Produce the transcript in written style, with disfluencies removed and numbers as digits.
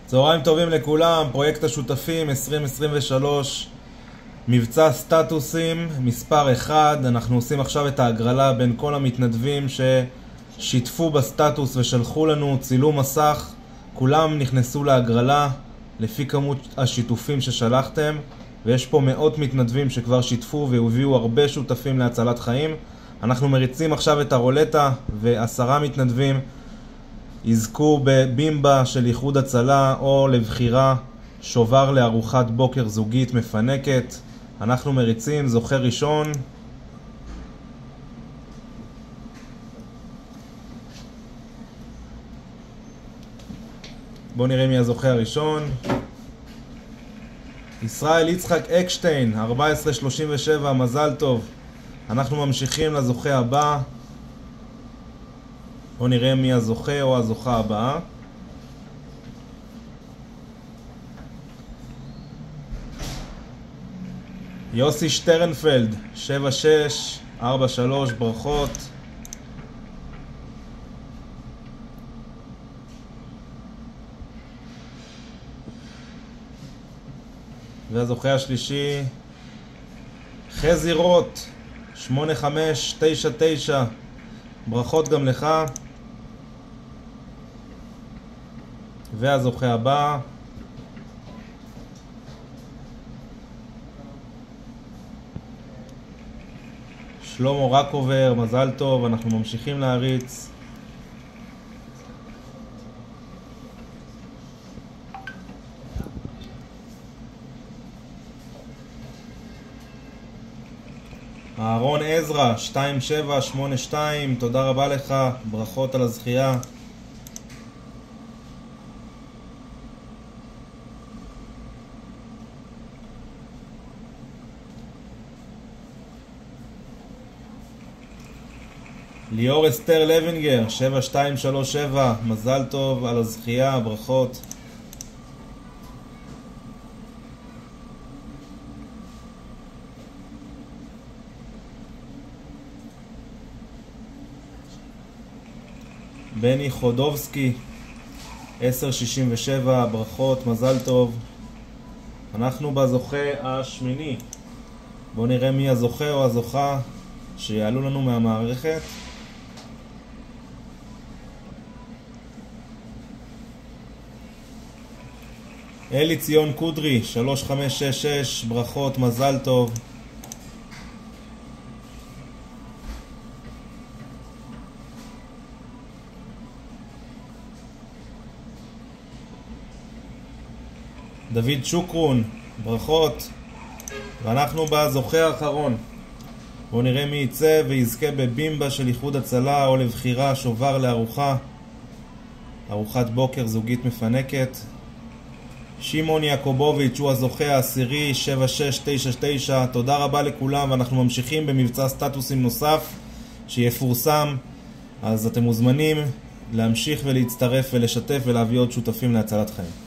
צהריים טובים לכולם, פרויקט השותפים 2023, מבצע סטטוסים מספר 1. אנחנו עושים עכשיו את ההגרלה בין כל המתנדבים ששיתפו בסטטוס ושלחו לנו צילום מסך. כולם נכנסו להגרלה לפי כמות השיתופים ששלחתם, ויש פה מאות מתנדבים שכבר שיתפו והביאו הרבה שותפים להצלת חיים. אנחנו מריצים עכשיו את הרולטה, ו10 מתנדבים יזכו בבימבה של איחוד הצלה או לבחירה שובר לארוחת בוקר זוגית מפנקת. אנחנו מריצים, זוכה ראשון. בואו נראה מי הזוכה הראשון. ישראל יצחק אקשטיין, 1437, מזל טוב. אנחנו ממשיכים לזוכה הבא. בואו נראה מי הזוכה או הזוכה הבאה. יוסי שטרנפלד, 7643, ברכות. והזוכה השלישי, חזי רוט, 8599, ברכות גם לך. והזוכה הבא, שלמה רקובר, מזל טוב. אנחנו ממשיכים להריץ. אהרון עזרא, 2782, תודה רבה לך, ברכות על הזכייה. ליאור אסתר לוינגר, 7237, מזל טוב על הזכייה, ברכות. בני חודובסקי, 1067, ברכות, מזל טוב. אנחנו בזוכה השמיני. בואו נראה מי הזוכה או הזוכה שיעלו לנו מהמערכת. אלי ציון קודרי, 3566, ברכות, מזל טוב. דוד שוקרון, ברכות. ואנחנו בזוכה האחרון. בואו נראה מי יצא ויזכה בבימבה של איחוד הצלה או לבחירה שובר ארוחת בוקר זוגית מפנקת. שמעון יעקובוביץ' הוא הזוכה העשירי, 7699, תודה רבה לכולם. ואנחנו ממשיכים במבצע סטטוסים נוסף שיפורסם, אז אתם מוזמנים להמשיך ולהצטרף ולשתף ולהביא עוד שותפים להצלת חיים.